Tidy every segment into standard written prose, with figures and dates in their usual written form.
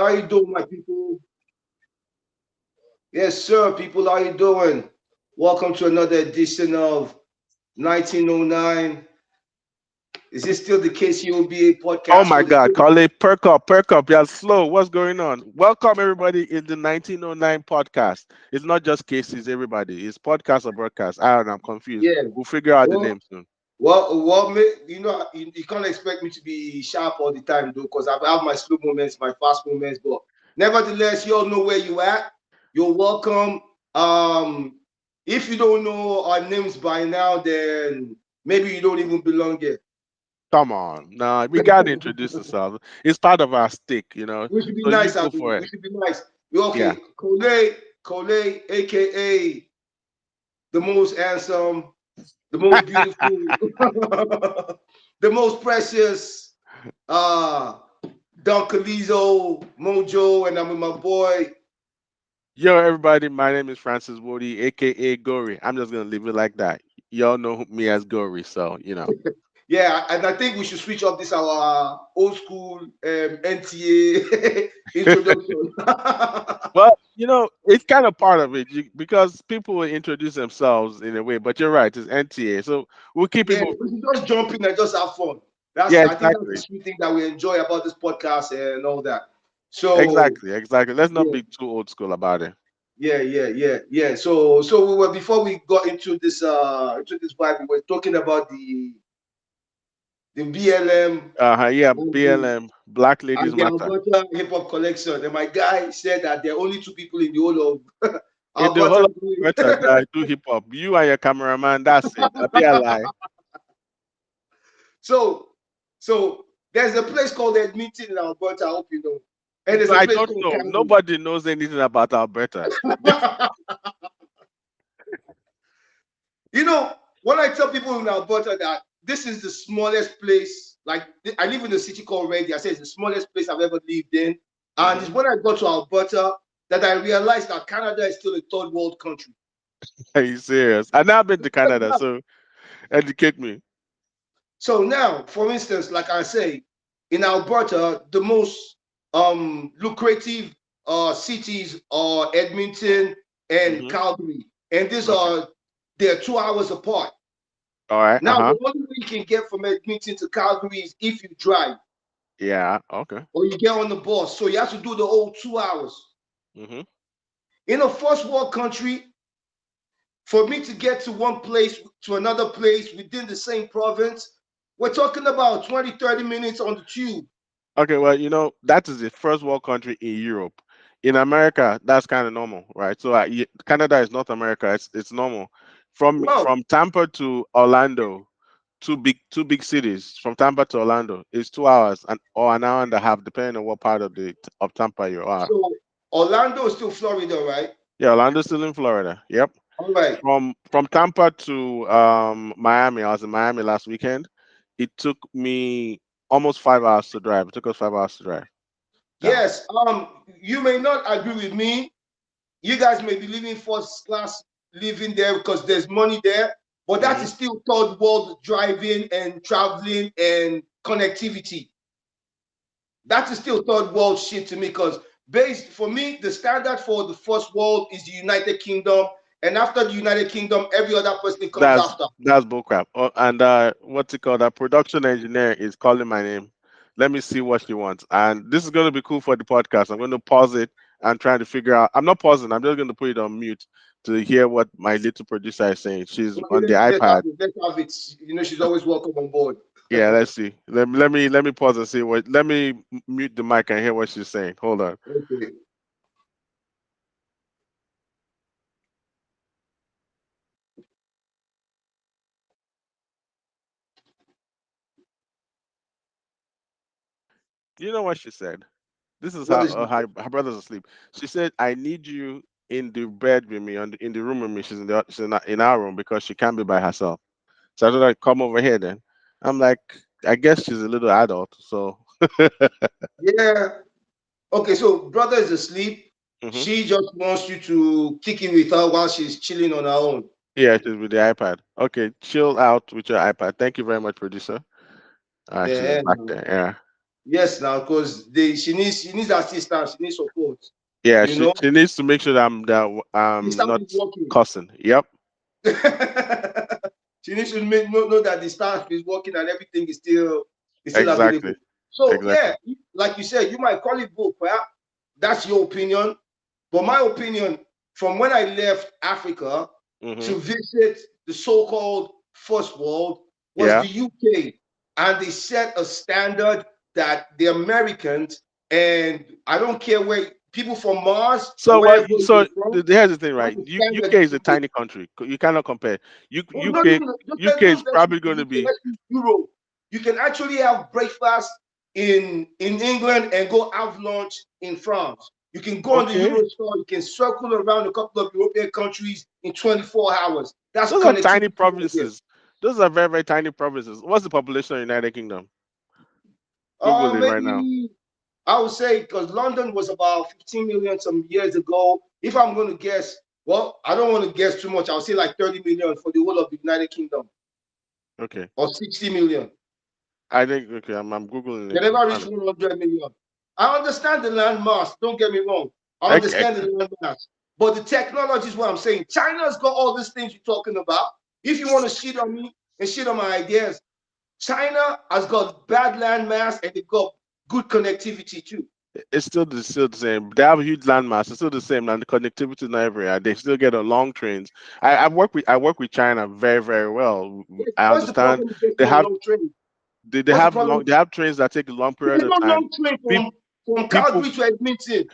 how you doing, my people? Yes, sir, people, how you doing? Welcome to another edition of 1909. Is this still the KCOBA Oh podcast my for the God, Kole, perk up. You're slow. What's going on? Welcome everybody in the 1909 podcast. It's not just cases, everybody. It's podcast or broadcast. I'm confused. yeah? We'll figure out the Well, name soon. you can't expect me to be sharp all the time, though, because I have my slow moments, my fast moments. But nevertheless, you all know where you at. You're welcome. If you don't know our names by now, then maybe you don't even belong here. Come on. Nah, we gotta introduce ourselves. It's part of our stick, you know. We should be So you nice, go Abby. for We it. should be nice. You Yeah. okay? Kole, aka the most handsome, the most beautiful, the most precious, uh, Don Calizo, Mojo, and I'm with my boy. Yo, everybody, my name is Francis AKA Goree. I'm just gonna leave it like that. Y'all know me as Goree, so you know. Yeah, and I think we should switch up this our old school NTA introduction. Well, you know, it's kind of part of it because people will introduce themselves in a way, but you're right, it's NTA. So we'll keep Yeah, people. we should just jump in and just have fun. Yeah, I think that's the exactly. sweet thing that we enjoy about this podcast and all that. So Exactly. Let's not yeah, be too old school about it. yeah. So we were before we got into this vibe, we were talking about the BLM Yeah, and the BLM, Black Ladies Matter. Alberta Hip Hop Collection. And my guy said that there are only two people in the whole of In the whole Alberta of doing. Alberta that I do hip hop, you and your cameraman, that's it. I be a lie. So so there's a place called Edmonton in Alberta. I hope you know, and there's a I place don't called know. Calgary. Nobody knows anything about Alberta. You know, when I tell people in Alberta that this is the smallest place, like I live in a city called Reggie, I say it's the smallest place I've ever lived in. And it's Mhm. when I got to Alberta that I realized that Canada is still a third world country. Are you serious? I now been to Canada, so educate me. So now, for instance, like I say, in Alberta, the most lucrative cities are Edmonton and Hmm. Calgary. And Okay. they're 2 hours apart. All right. Now, the only way you can get from Edmonton to Calgary is if you drive Yeah. Okay. or you get on the bus. So you have to do the whole 2 hours. Hmm. In a first world country, for me to get to one place to another place within the same province, we're talking about 20, 30 minutes on the tube. Okay. Well, you know that is the first world country in Europe. In America, that's kind of normal, right? So Canada is North America. It's normal. Well, From Tampa to Orlando, two big cities. From Tampa to Orlando is 2 hours or an hour and a half, depending on what part of Tampa you are. so Orlando is still Florida, right? Yeah, Orlando's still in Florida. Yep. All right. From Tampa to Miami. I was in Miami last weekend. It took me almost 5 hours to drive. It took us 5 hours to drive down. Yes. You may not agree with me. You guys may be living first class living there because there's money there, but that Hmm. is still third world driving and traveling and connectivity. That is still third world shit to me because based for me, the standard for the first world is the United Kingdom, and after the United Kingdom, every other person comes after. That's bullcrap. Oh, and what's it called? That production engineer is calling my name. Let me see what she wants. And this is going to be cool for the podcast. I'm going to pause it and try to figure out. I'm not pausing. I'm just going to put it on mute to hear what my little producer is saying. She's Okay, on the let's have iPad. it. Let's have it. You know, she's always welcome on board. Yeah, let's see. Let me pause and see what. Let me mute the mic and hear what she's saying. Hold on. Okay. You know what she said? This is What how is she say? her brother's asleep. She said, "I need you in the bed with me, in the room with me." She's in our room because she can't be by herself. So I told her, "Come over here." Then I'm like, I guess she's a little adult, so Yeah. Okay, so brother is asleep. hmm She just wants you to kick in with her while she's chilling on her own. yeah, she's with the iPad. Okay, chill out with your iPad. Thank you very much, producer. She's Yeah. back there. Yeah. Yes, now because she needs assistance, she needs support. Yeah, You know, she needs to make sure the I'm staff not is working. cussing. Yep, She needs to know that the staff is working and everything is still exactly, available. So exactly. yeah, like you said, you might call it both. Perhaps that's your opinion, but my opinion from when I left Africa Hmm. to visit the so-called first world was Yeah. the UK, and they set a standard that the Americans, and I don't care where people from Mars or So wherever you're so from, here's the thing, that's right? the standard UK is a you should. tiny country. You cannot compare. Oh, not UK even UK is let's probably use the going to UK, be let's use Europe. You can actually have breakfast in England and go have lunch in France. You can go on the okay. Eurostar, you can circle around a couple of European countries in 24 hours. That's Those are tiny connectivity right there. provinces. Those are very, very tiny provinces. What's the population of United Kingdom? Google it right now. Maybe I would say because London was about 15 million some years ago. If I'm going to guess, well, I don't want to guess too much. I'll say like 30 million for the whole of the United Kingdom Okay. or 60 million. I think okay, I'm Googling They it. I'm never trying reached to 100 million. I understand the landmass. Don't get me wrong. I okay. understand the landmass. But the technology is what I'm saying. China's got all these things you're talking about. If you want to shit on me and shit on my ideas, China has got bad landmass and they've got good connectivity too. It's still the same. They have a huge landmass. It's still the same, and the connectivity is not everywhere. They still get on long trains. I work with China very very well. I What's the understand problem with getting they on have long train? they What's the have problem? long they have trains that take a long period There's of no time. long train Pe- from People Calgary to Edmonton.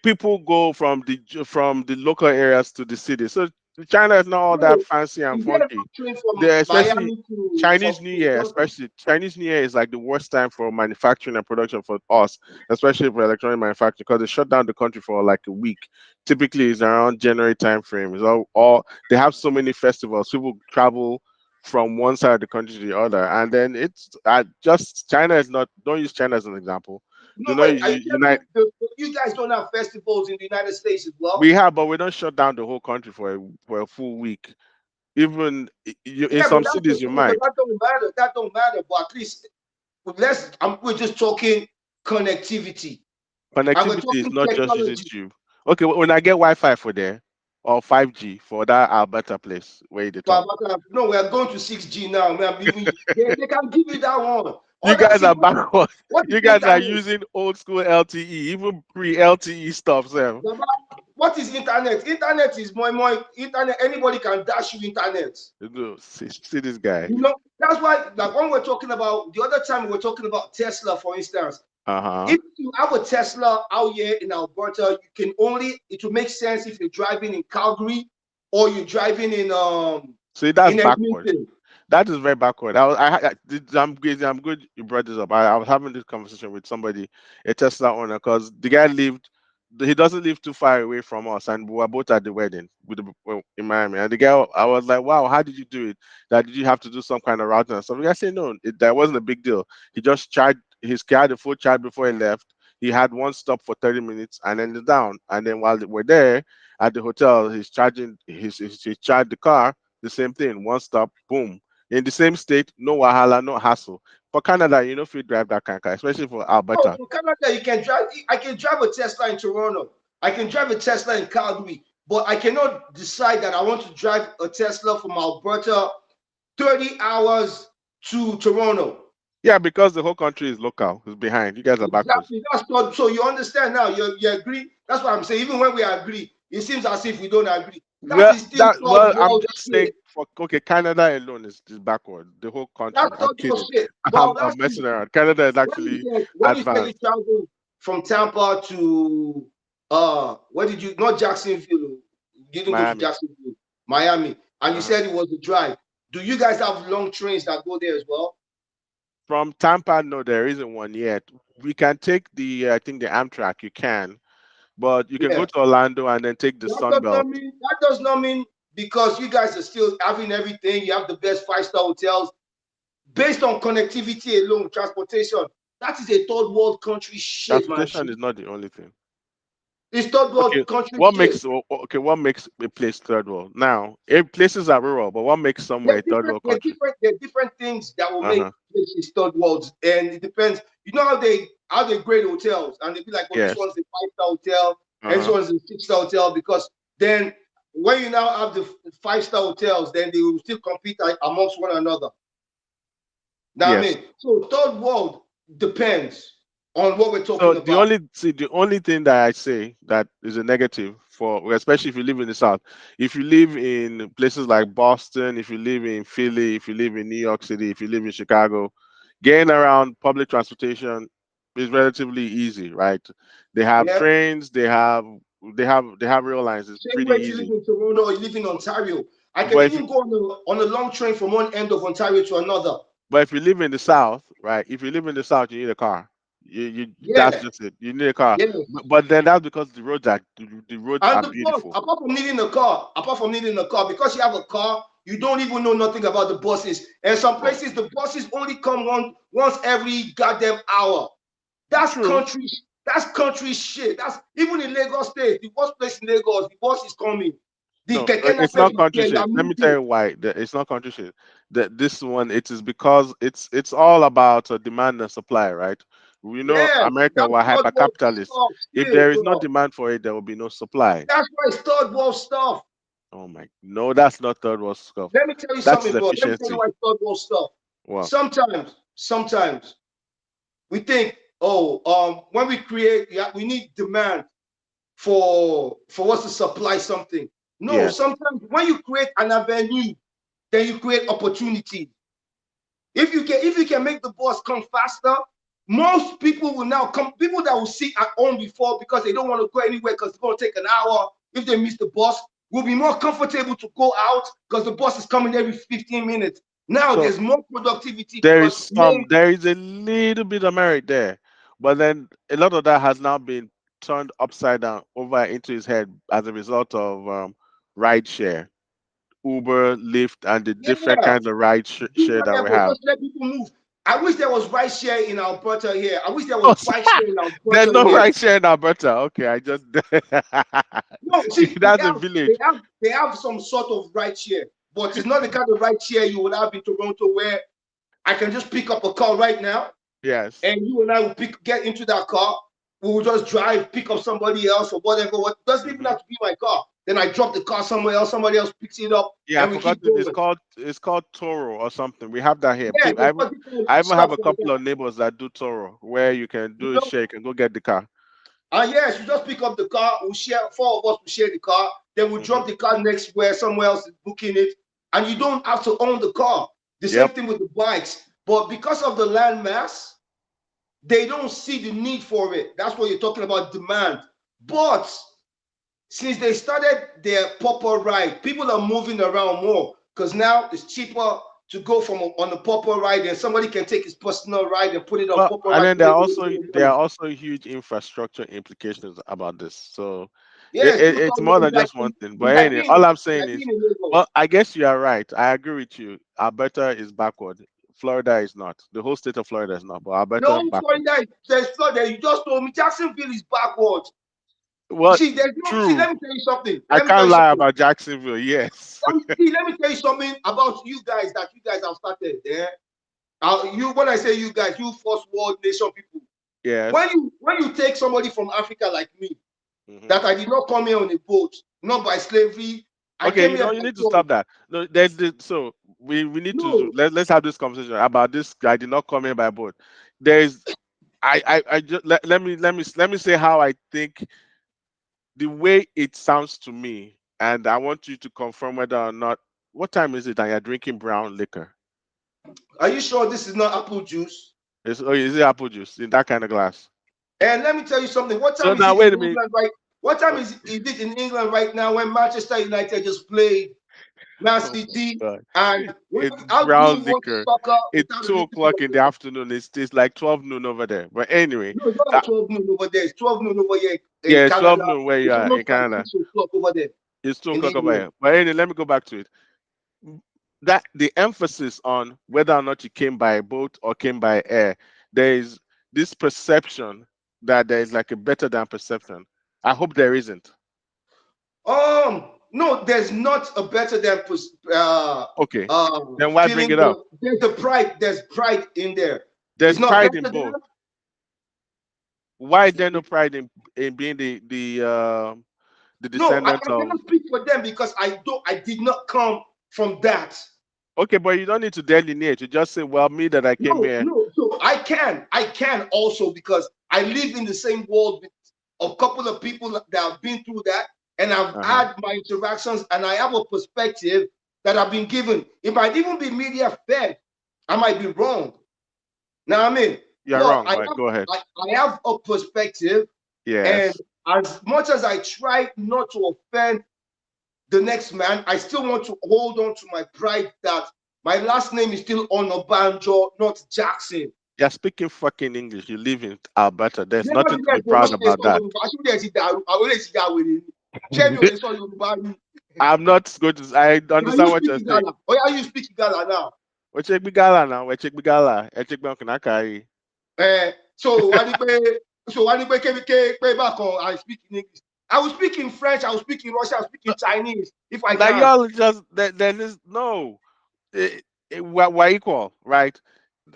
people go from the local areas to the city. So China is not all that No, fancy and you get a long funky. train from They especially Miami to Chinese New Year, something. especially Chinese New Year is like the worst time for manufacturing and production for us, especially for electronic manufacturing, because they shut down the country for like a week. Typically, it's around January time frame. It's all they have so many festivals. People travel from one side of the country to the other, and then it's just China is not. Don't use China as an example. Do No, not wait. Are you use telling me you guys don't have festivals in the United States as well? we have, but we don't shut down the whole country for a full week. Even in Yeah, but some that's cities, you okay. But might. that don't matter. That don't matter. But at least we're just talking connectivity and we're Connectivity is talking not just using technology. tube. Okay, when I get Wi-Fi for there or 5G for that Alberta place where they talk, No, we are going to 6G now. They can give you that one. you Other guys see are backward. what is You guys are internet? using old school LTE, even pre-LTE stuff, Sam. What is internet? Internet is more internet. Anybody can dash you internet. See this guy. That's why, like when we're talking about the other time we were talking about Tesla, for instance. Uh-huh. If you have a Tesla out here in Alberta, it will make sense if you're driving in Calgary or you're driving See, that's in backward. Edmonton. That is very backward. I'm good you brought this up. I was having this conversation with somebody, a Tesla owner, because the guy he doesn't live too far away from us, and we were both at the wedding in Miami. And the guy, I was like, wow, how did you do it? That did you have to do some kind of routing and stuff? The guy said, no, that wasn't a big deal. He just charged his car, the full charge before he left. He had one stop for 30 minutes and then down. And then while we're there at the hotel, he's charging, he charged the car, the same thing, one stop, boom in the same state, no wahala, no hassle. For Canada, you know, if you drive that kind of car, especially for Oh, Alberta. in Canada, you can drive. I can drive a Tesla in Toronto. I can drive a Tesla in Calgary, but I cannot decide that I want to drive a Tesla from Alberta 30 hours to Toronto. Yeah, because the whole country is local, it's behind. You guys are backwards. Exactly. That's not so. You understand now. You agree. That's what I'm saying. Even when we agree, it seems as if we don't agree. That is still third I'm world just saying shit. for okay, Canada alone is backward. The whole country. That's I'm third world kidding. shit. Well, I'm that's messing around. Canada is when you actually said you advanced. traveled from Tampa to where did you not Jacksonville? You didn't go to Miami. Jacksonville, Miami, and you Uh-huh. said it was a drive. Do you guys have long trains that go there as well? From Tampa, no, there isn't one yet. We can take I think the Amtrak, you can, but you can go Yeah. to Orlando and then take the Sun Belt. That does not mean because you guys are still having everything. You have the best five-star hotels based on connectivity alone, transportation. That is a third world country shit, man. Transportation is not the only thing. It's third Okay, world country shit. what makes a place third world? Now, places are rural, but what makes somewhere a third world country? There are different things that will make Uh-huh. places third worlds, and it depends. You know how they how they grade hotels, and they be like, "Oh, this Yes. one's a 5-star hotel, and this Uh-huh. one's a 6-star hotel." Because then, when you now have the 5-star hotels, then they will still compete amongst one another. Now, I Yes. mean, so third world depends on what we're So talking about. the only thing that I say that is a negative for, especially if you live in the South, if you live in places like Boston, if you live in Philly, if you live in New York City, if you live in Chicago, getting around public transportation is relatively easy, right? They have Yeah. trains, they have rail lines. It's Same pretty way if you live easy. in Toronto or you live in Ontario. I can But if you even go on a long train from one end of Ontario to another. But if you live in the South, right? If you live in the South, you need a car. You that's Yeah. just it. You need a car. Yes. But then that's because the roads are And the plus, beautiful. apart from needing a car, because you have a car, you don't even know nothing about the buses. And some Oh, places, the buses only come once every goddamn hour. That's true. country. That's country shit. That's even in Lagos State, the worst place in Lagos, the bus is coming. The No, Keke it's Napep not is country here. You shit. are Let me moving. tell you why. It's not country shit. That this one, it is because it's all about demand and supply, right? We know Yes, America, that's we're third hyper world capitalist. stuff. If Shit, there is no bro. demand for it, there will be no supply. That's why it's third world stuff. Oh my, no, that's not third world stuff. Let me tell you That is something, bro. Let me tell you efficiency. why it's third world stuff. Well, Sometimes we think, oh, when we create, yeah, we need demand for us to supply something. No, yes. sometimes when you create an avenue, then you create opportunity. If you can make the bus come faster, most people will now come. People that will sit at home before because they don't want to go anywhere because it's going to take an hour. If they miss the bus, will be more comfortable to go out because the bus is coming every 15 minutes. Now So there's more productivity there because is men, there is a little bit of merit there, but then a lot of that has now been turned upside down over into his head as a result of rideshare, Uber, Lyft, and the different yeah, kinds of ride do share that we whatever. have. Just let people move. I wish there was ride share in Alberta here. I wish there Oh, was bike share in there's Alberta no here. rideshare in Alberta. Okay, I just No, see, they that's a have they village. have they have some sort of right share, but it's not the kind of right share you would have in Toronto where I can just pick up a car right now Yes. and you and I will get into that car. We will just drive, pick up somebody else or whatever. What doesn't even Hmm. have to be my car. Then I drop the car somewhere else, somebody else picks it up, Yeah, I and we forgot keep it. going. It's called Toro or something. We have that here. Yeah, they've got different I even have stuff a like couple that. of neighbors that do Toro, where you can You do a know, shake and go get the car. and yes, you just pick up the car. We'll share. Four of us will share the car. Then we'll Hmm. drop the car next where somewhere else is booking it, and you don't have to own the car. The same Yep. thing with the bikes, but because of the land mass, they don't see the need for it. That's what you're talking about demand. But since they started their proper ride, people are moving around more because now it's cheaper to go from on a proper ride and somebody can take his personal ride and put it on Well, proper and ride then to make a little bit of there money. are also huge infrastructure implications about this. So Yeah, it's still it's more than just one thing. But anyway, all I'm it's saying like is, being in Lagos. well, I guess you are right. I agree with you. Alberta is backward. Florida is not. The whole state of Florida is not, but Alberta No, backward. Florida, there's Florida. You just told me Jacksonville is backwards. Well, See, there's no. See, true. let me tell you something. I Let me tell can't you lie something. about Jacksonville. Yes. Let me tell you something about you guys that you guys have started. Yeah, you when I say you guys, you first world nation people. Yes. When you take somebody from Africa like me, Hmm. that I did not come here on a boat, not by slavery. I Okay, came here you by need to choice. stop that. No, there's the so we need to No, let's have this conversation about this. I did not come here by boat. There's I just let me say how I think the way it sounds to me, and I want you to confirm whether or not. What time is it? And you're drinking brown liquor. are you sure this is not apple juice? Is it apple juice in that kind of glass? And let me tell you something. What So time is now it in wait a minute. England right? What time Uh, is it in England right now when Manchester United just played Man Oh my City? God. And It's how do you brown watch liquor. soccer It's without a two little bit o'clock of in the liquor? afternoon. It's like 12 noon over there. But anyway, No, it's not like that 12 noon over there. It's 12 noon over here in yeah, it's 12 Canada. noon where you It's are in almost like Canada. 6 o'clock over there It's two in o'clock over England. here. But anyway, let me go back to it. That the emphasis on whether or not you came by boat or came by air, there is this perception that there is like a better than perception. I hope there isn't. No, there's not a better than Okay. Then why bring feeling, it up? but there's a pride. There's pride in there. There's It's not pride better in than. both. Why is there no pride in being the No, I descendant of? cannot speak for them because I did not come from that. Okay, but you don't need to delineate. You just say, well, me that I came No, here. no. So I can also because I live in the same world with a couple of people that have been through that, and I've Uh-huh. had my interactions, and I have a perspective that I've been given. It might even be media fed. I might be wrong. Now I mean, You're but wrong, but go ahead. I have a perspective, and Yes. as much as I try not to offend the next man, I still want to hold on to my pride that my last name is still Onobanjo, not Jackson. You're speaking fucking English. You live in Alberta. There's Nobody nothing to be gets what proud she about sọ that. Yorùbá ṣé ó dẹ̀ ti dàrú àwọn eléyìí ti ya wèrè ni ṣé mi ò lè sọ Yorùbá ni. I'm not going to. I Can you understand what speak you're saying. Igala? Oya you speak Igala now. We check Bigala now. We check Bigala. I check Bankanaka. So wá ní pé pé bákan I speak in English. I will speak in French, I will speak in Russian, I will speak in Chinese if I Like can. y'all just there is no. We're equal, right?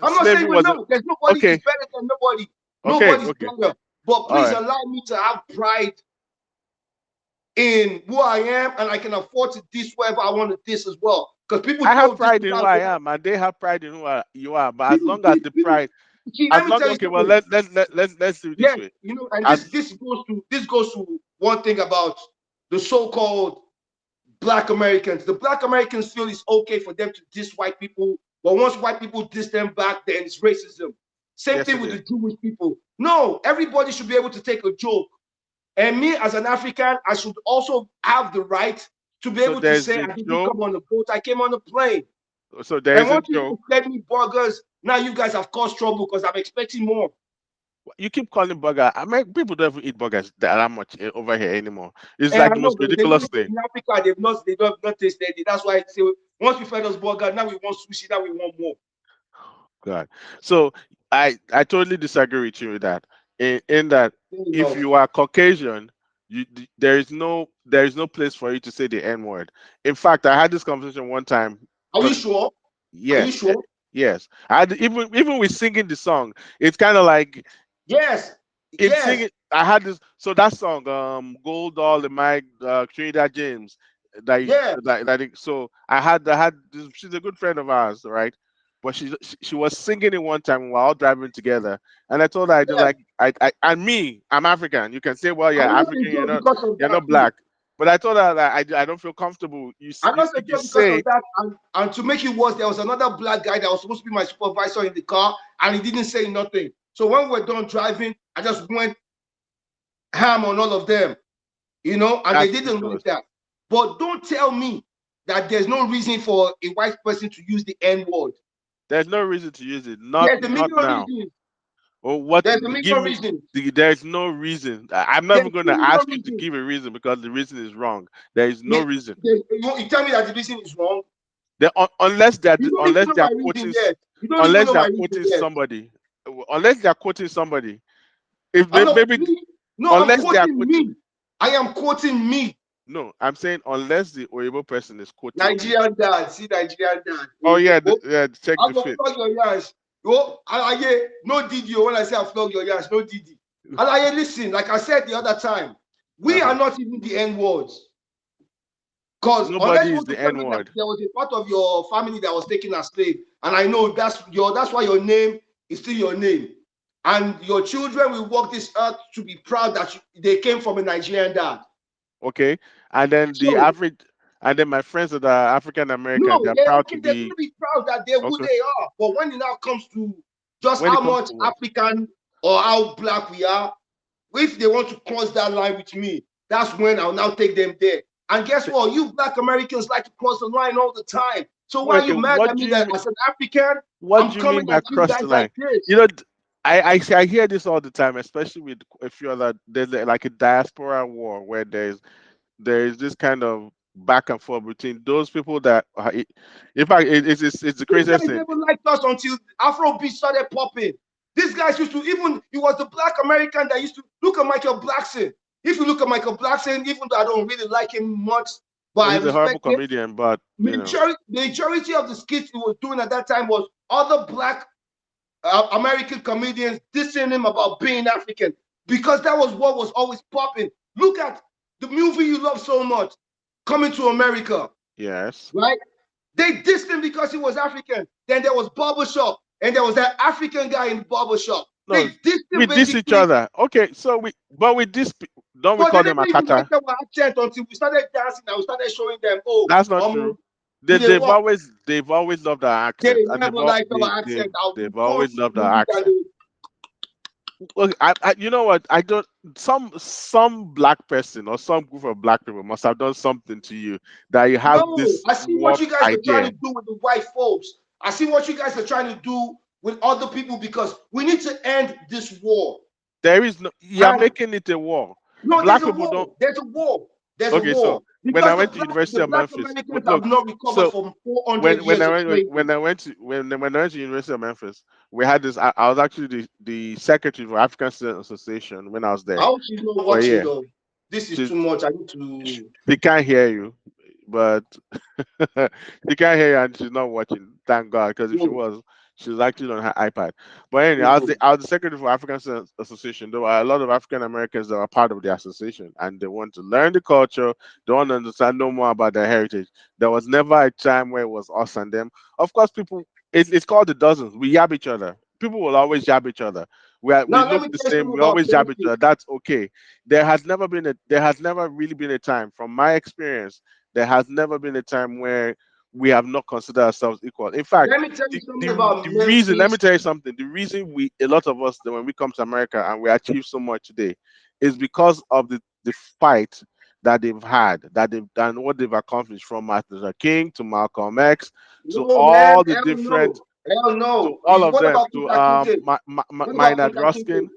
I'm not saying Slavery we're was a, not. There's nobody is okay. better than nobody. Okay. Nobody's Okay. better. But All please right. allow me to have pride in who I am, and I can afford to diss whoever I want to diss as well. Because people I have throw this pride in who out I there. am, and they have pride in who you are. But as People, long as the people, pride, see, let as me long tell you okay, well something. let's do it this Yes, way. and As this goes to one thing about the so-called Black Americans. The Black Americans feel it's okay for them to diss white people, but once white people diss them back, then it's racism. Same yes thing it with the is. Jewish people. No, everybody should be able to take a joke. And me as an African, I should also have the right to be So able to there's say a I didn't joke. come on a boat, I came on a plane. So there And is a once you joke. fed me burgers, now you guys have caused trouble because I'm expecting more. You keep calling burger. I mean, people don't even eat burgers that much over here anymore. It's And like I the know most they don't ridiculous eat it thing. in Africa, they don't tasted it. That's why I say once we fed us burger, now we want sushi, now we want more. God. So I totally disagree with you with that. In that You if know. you are Caucasian, there is no place for you to say the N word. In fact, I had this conversation one time Are you because sure? Are you yes, sure? yes. I had even with singing the song, it's kind of like Yes. in Yes. singing. I had this so that song, Gold Doll, the Mike Trinidad James. Yeah. So I had this, she's a good friend of ours, right? But she was singing it one time while all driving together, and I told her I didn't Yeah. like and me, I'm African. You can say, well, I you're know African, they do it because of you're that not too. black, but I told her that I don't feel comfortable. I know they If do you it because say of it, that. And to make it worse, there was another black guy that was supposed to be my supervisor in the car, and he didn't say nothing. So when we're done driving, I just went ham on all of them, and they that's didn't like ridiculous. that. But don't tell me that there's no reason for a white person to use the N word. There's no reason to use it. Not There's a not million now. reasons. Or what? There's a Give million me. reasons. There's no reason. I'm not There's even going two to million ask you to reasons. give a reason because the reason is wrong. There is no reason. You tell me that the reason is wrong. Unless You don't even know they are my reason quoting yet. You don't even unless know they my are reason quoting yet. somebody. Unless they are quoting somebody. If I'm not maybe me. No, I'm unless they are quoting quoting. me. I am quoting me. No, I'm saying unless the Oyibo person is quoting you. Nigerian dad. See Nigerian dad. Oh Oh, yeah, oh. yeah. Check I'm the gonna fit. flog your yash. Oh, Alaye, no Didi. When I say I flog your yash, no Didi. Alaye, listen, like I said the other time, we are Uh-huh. not even the N words. Because unless Nobody you is want to the tell N me that word. there was a part of your family that was taken as slave, and I know that's why your name is still your name. And your children will walk this earth to be proud that they came from a Nigerian dad. Okay, and then the So average, and then my friends that are African American, no, they're they're proud okay, to they're be gonna be proud that they're who okay. they are. But when it now comes to just When it how comes much to what? African or how black we are, if they want to cross that line with me, that's when I'll now take them there. And guess what? You black Americans like to cross the line all the time. So why Wait, are okay, you mad at me that as an African, what I'm do you mean coming by at you cross the guys like line? this? You know, I hear this all the time, especially with a few other. There's like a diaspora war where there is this kind of back and forth between those people that in fact it's the These craziest guys thing. never liked us until Afrobeat started popping. These guys used to he was the black American that used to look at Michael Blackson. If you look at Michael Blackson, even though I don't really like him much, but Well, I he's a horrible respect him, comedian, but majority of the skits he was doing at that time was other black American comedians dissing him about being African. because that was what was always popping. Look at the movie you love so much, Coming to America, Yes. right? They dissed him because he was African. Then there was barbershop, and there was that African guy in the barbershop. No, They dissed we him diss each basically, other. Okay, so we diss. Don't we but they call never them even Akata? liked our accent until we started dancing and we started showing them, oh, That's not true. do they They've walk? always loved our They accent, and never liked our accent. I'll they've go always to the loved our movies and accent. Look, you know what? I don't. Some black person or some group of black people must have done something to you that you have no, this I see what you warped guys are trying to idea. do with the white folks. I see what you guys are trying to do with other people because we need to end this war. There is no. You're And making it a war. no, there's Black a people don't. war. There's a war. There's a Okay, so war when I because went to the University of black Memphis, Americans have look, not recovered so from 400 when years of slavery. I went to when I went to University of Memphis, we had this. I was actually the secretary for African Student Association when I was I there hope she's not for a watching year. though. This is She too much. I need to. she can't hear you, but she can't hear you, and she's not watching. Thank God, because if Good, she was actually on her iPad. But anyway, good, good. I was the secretary for African Student Association. There were a lot of African Americans that were part of the association, and they want to learn the culture. They want to understand know more about their heritage. There was never a time where it was us and them. Of course, people. It's called the dozens. We yab each other. People will always jab each other. We Now let look me the tell you same. something We about always jab each friendship. other. That's okay. There has never really been a time, from my experience, there has never been a time where we have not considered ourselves equal. In fact, Let me tell you something about the reason, let me Memphis. tell you something, the reason a lot of us, that when we come to America and we achieve so much today, is because of the fight that they've had, that they've done, what they've accomplished, from Martin Luther King to Malcolm X to No, man, all the hell different, no, hell to no. all of What them, about to Kunta Kinte? What about Maynard Kunta Kinte? Ruskin.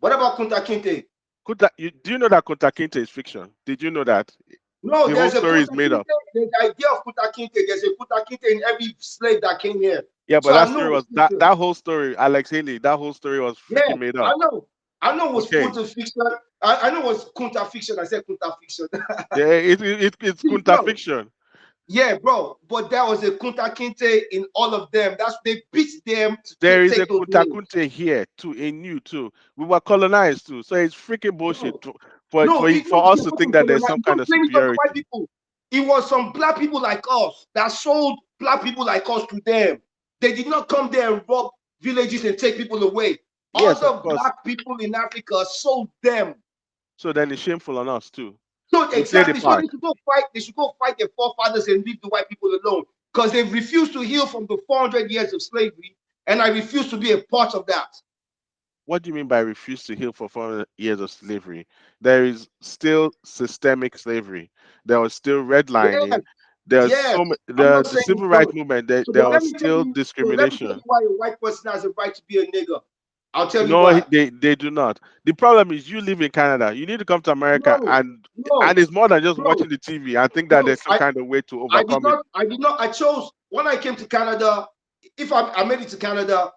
What about Kunta Kinte? Do you know that Kunta Kinte is fiction? Did you know that? No, The whole there's a story is Kunta made Kinte. up. The idea of Kunta Kinte, there's a Kunta Kinte in every slave that came here. Yeah, but So I that know story it's was fiction. that whole story, Alex Haley, that whole story was Yeah, freaking made I up. know. I know what's Okay. Kunta fiction. I know what's Kunta fiction. I said Kunta fiction. Yeah, it's See, Kunta bro. fiction. Yeah, bro. But there was a Kunta Kinte in all of them. That's they beat them to There is a take those Kunta names. Kunte here too, a new too. We were colonized too, so it's freaking bullshit Bro, no, for us it to think wasn't that there's colonized. some You kind don't of blame it on the white superiority. people. It was some black people like us that sold black people like us to them. They did not come there and rob villages and take people away. Yes, of Other course. black people in Africa sold them. So then it's shameful on us too. So We played the exactly, so part. they should go fight. They should go fight their forefathers and leave the white people alone because they refused to heal from the 400 years of slavery, and I refuse to be a part of that. What do you mean by refuse to heal for 400 years of slavery? There is still systemic slavery. There was still Yes, redlining. There's yes. I'm not the saying civil rights no. movement. So, There but let was me tell still you. So let me tell you discrimination. why a white person has a right to be a nigger. I'll tell you No, why. they do not. The problem is you live in Canada. You need to come to America, No, and no, it's more than just bro, watching the TV and think that bro. there's some kind of way to I did overcome it. not. I did not. I chose when I came to Canada. If I made it to Canada,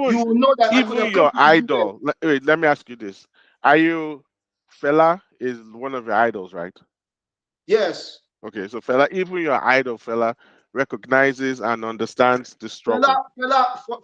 you Even will know that I could even have come your to the US. idol. Wait, let me ask you this: Are you Fela is one of your idols, right? Yes. Okay, so Fela, even your idol, Fela, recognizes and understands the struggle.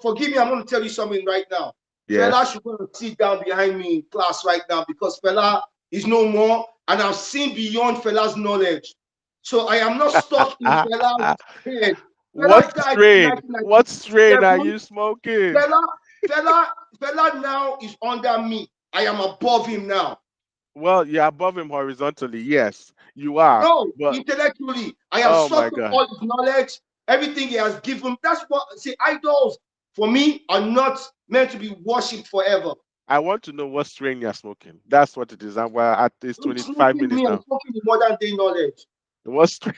Forgive me. I'm going to tell you something right now. Fella Yes. should go and sit down behind me in class right now because Fella is no more, and I've seen beyond Fella's knowledge. So I am not stuck in Fella's head. Fella died in What strain are 1967. you smoking? Fella, Fella, Fella now is under me. I am above him now. Well, you're above him horizontally. Yes, you are. No, But intellectually, I have oh my sucked up God, all his knowledge, everything he has given. That's what see, idols for me are not meant to be worshipped forever. I want to know what strain you're smoking. That's what it is. And we're at this I'm 25 smoking minutes me, I'm now. smoking the modern day knowledge. What strain?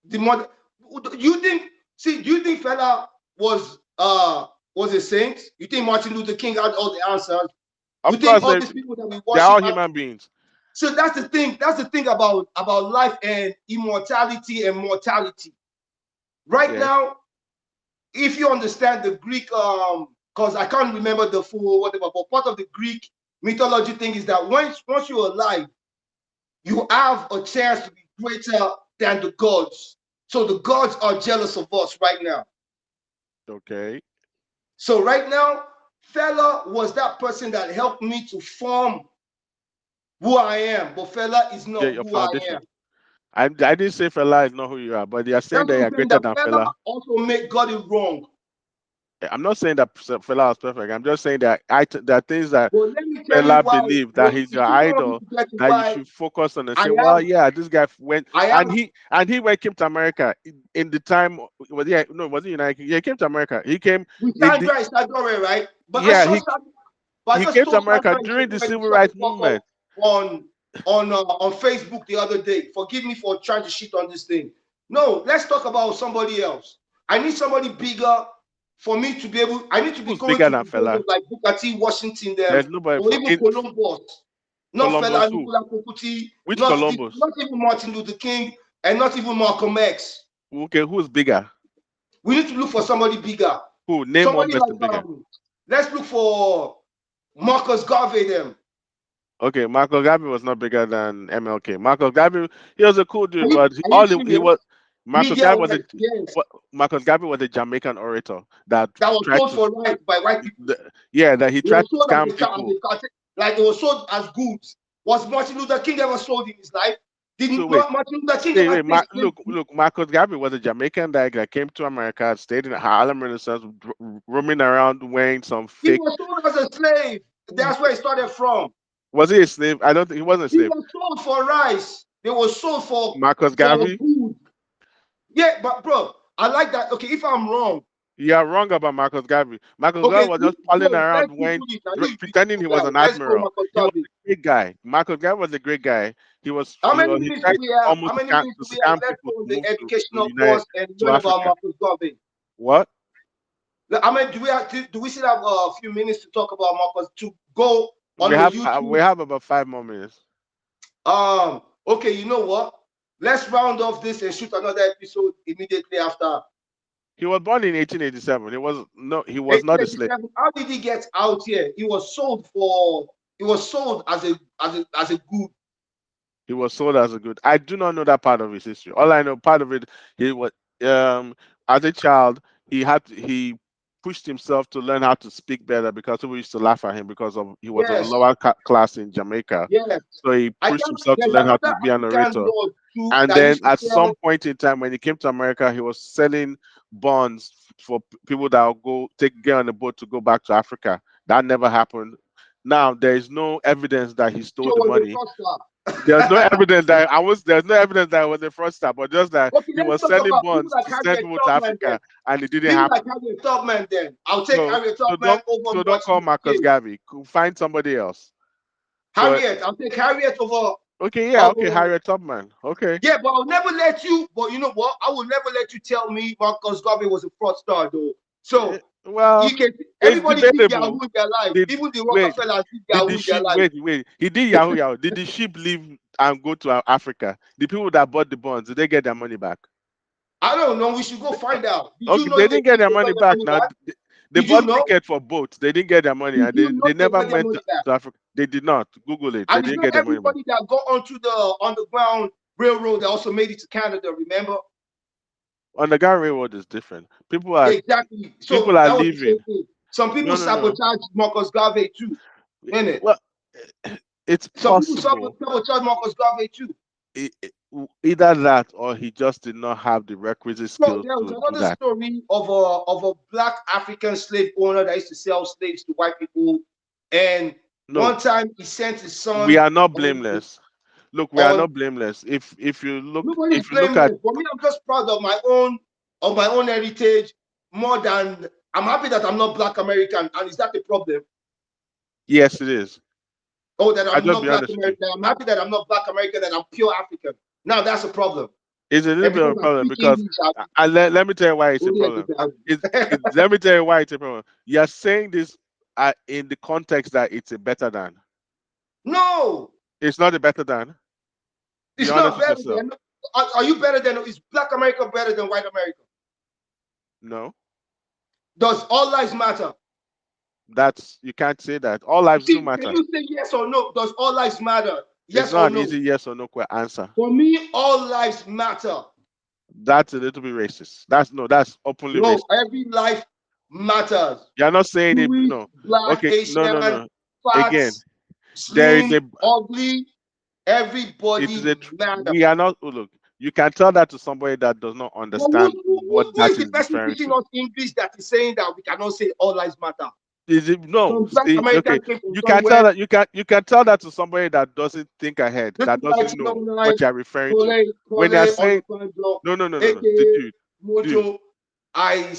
The modern you think see, do you think fella was a saint? You think Martin Luther King had all the answers? You Of think course, all these people that we they're worship all are, human beings. so that's the thing. That's the thing about life and immortality and mortality. Right Yes. now, if you understand the Greek, because I can't remember the full whatever, but part of the Greek mythology thing is that once you're alive, you have a chance to be greater than the gods. So the gods are jealous of us right now. Okay. So right now, Fella was that person that helped me to form who I am, but Fella is Yeah, not your who I foundation. am. I didn't say Fela is not who you are, but they are saying That's that what you I'm are saying. greater That than Fella Fela. also got it wrong. I'm not saying that Fela was perfect. I'm just saying that there are things that But let me tell you Fela why. believe that But he's you your still don't want me idol, to get to that you why should focus on and I say, well, have yeah, this guy went I and have he when he came to America in the time was he no was it United? Yeah, he came to America. He came with in the Sandra Isadore, right? But I yeah saw Sandra, but I he just came to saw America Sandra during the Isadore civil shut the rights fuck up movement. on Facebook the other day. Forgive me for trying to shit on this thing. No, let's talk about somebody else. I need somebody bigger for me to be able. I need to be Who's going bigger to than the days Fela? of like Booker T, Washington, them, There's nobody or for even in Columbus. Not Columbus Fela who? Nicola Kokuti, Which not Columbus? even Martin Luther King, and not even Malcolm X. Okay, who's bigger? We need to look for somebody bigger. Who? Name one Somebody person like bigger. let's look for Marcus Garvey them. Okay, Michael Gabby was not bigger than MLK. Michael Gabby, he was a cool dude, but Are you he serious? was Michael Media Gabby was a wise, yes. Michael Gabby was a Jamaican orator that That was tried sold to for right by white people. yeah that he It tried was to sold scam people. like it was sold as goods. Was Martin Luther King ever sold in his life? So Did wait, Martin Luther King stay ever wait, take slaves? look, Michael Gabby was a Jamaican guy that came to America, stayed in Harlem Renaissance, roaming around wearing some He fake. was sold as a slave. That's where it started from. Was he a slave? I don't think he wasn't a He slave. was sold for rice. They were sold Marcus for Garvey. food. Yeah, but bro, I like that. Okay, if I'm wrong, You are wrong about Marcus Garvey. Marcus okay, Garvey was just palling let's around Google wearing, it. I know you pretending he Google was guy. an Let's go, admiral. Marcus He was Garvey. a great guy. Marcus Garvey was a great guy. How many He minutes do tried we to have? How almost many scam, minutes to do we have scam left people on to the move educational United course and to learn about Africa. Marcus Garvey? What? I mean, do we still have a few minutes to talk about Marcus to go on the We YouTube? have about 5 more minutes. Okay, you know what? Let's round off this and shoot another episode immediately after. He was born in 1887. He was not a slave. 1887. How did he get out here? He was sold for. He was sold as a good. He was sold as a good. I do not know that part of his history. All I know, part of it, he was as a child, he pushed himself to learn how to speak better because people used to laugh at him because of he was of a Yes, lower class in Jamaica. yes. So he I pushed can't. himself to There's learn how another to be an African orator. lord too And that then used to at some sell. point in time, when he came to America, he was selling bonds for people that will get on the boat to go back to Africa. That never happened. Now there is no evidence that he stole Joe the was a money. There's no fraudster. evidence that I was. There's no evidence that I was a fraudster, but just that Okay, he let's was talk selling about people bonds like to send Harriet people to Tubman then. Africa, and it didn't People like happen. Harriet Tubman then. I'll take So, Harriet so Tubman don't, over so don't Martin call Luther Marcus King. Garvey. Find somebody else. So, Harriet, I'll take Harriet over. okay, yeah, okay, Harriet Tubman. Okay. Yeah, but I'll never let you. But you know what? I will never let you tell me Marcus Garvey was a fraudster, though. So Well, you can. it's Everybody did debatable. Yahoo in their life. Did Even the wait? Rockefellers did Did Yahoo the in their sheep life. wait? He did Yahoo Yahoo. Did the sheep leave and go to Africa? The people that bought the bonds, did they get their money back? I don't know. We should go find out. Did you Okay, know they they didn't get did their they money got their back. money Now back? they Did you bought know? ticket for boats. They didn't get their money, Did and you know they they never got their went money back? to Africa. They did not. Google it. They And it's didn't not get their money back. everybody that got onto the underground railroad that also made it to Canada. Remember? Underground railroad is different. Exactly. People So are that was the leaving. same thing. Some people No, no, no. sabotaged Marcus Garvey too, innit? Well, it's Some people possible. sabotage Marcus Garvey too. Either that or he just did not have the requisite So skills there was to do another that. story of a black African slave owner that used to sell slaves to white people, and No, one time he sent his we son are not on blameless. Look, we are on. not blameless. If you Nobody's at blameless. For me, I'm just proud of my own heritage more than I'm happy that I'm not black American. And is that a problem? yes, it is. Oh, that I I'm just not be black honest with you. American. I'm happy that I'm not black American, that I'm pure African. Now that's a problem. It's a little And bit of because a I problem speak because English, let me tell you why it's a problem. Let me tell you why it's a problem. You're saying this in the context that it's a better than. no, It's not a better than. Be it's honest not with better yourself. than. Are you better than? Is black America better than white America? No, Does all lives matter? you can't say that. All lives do See, can matter. you say yes or no? Does all lives matter? It's Yes or not an no? easy yes or no answer. For me, all lives matter. That's a little bit racist. That's openly No, racist. every life matters. You're not saying it. Jewish, No. black, Okay. No. No. Asian, No. fat, Again, there is slim, a. ugly, It is everybody a. matters. We are not. Oh, look, you can tell that to somebody that does not But who, understand who, what who that is the is person referring teaching to. us English that is saying that we cannot say all lives matter? Is it no? Some black Okay, Americans came from you can tell somewhere. that you can tell that to somebody that doesn't think ahead, This that is why doesn't know tonight, what you're referring to. Kole, When they're Kole on the saying front block, no, no, no, no, no, aka dude, Mojo, I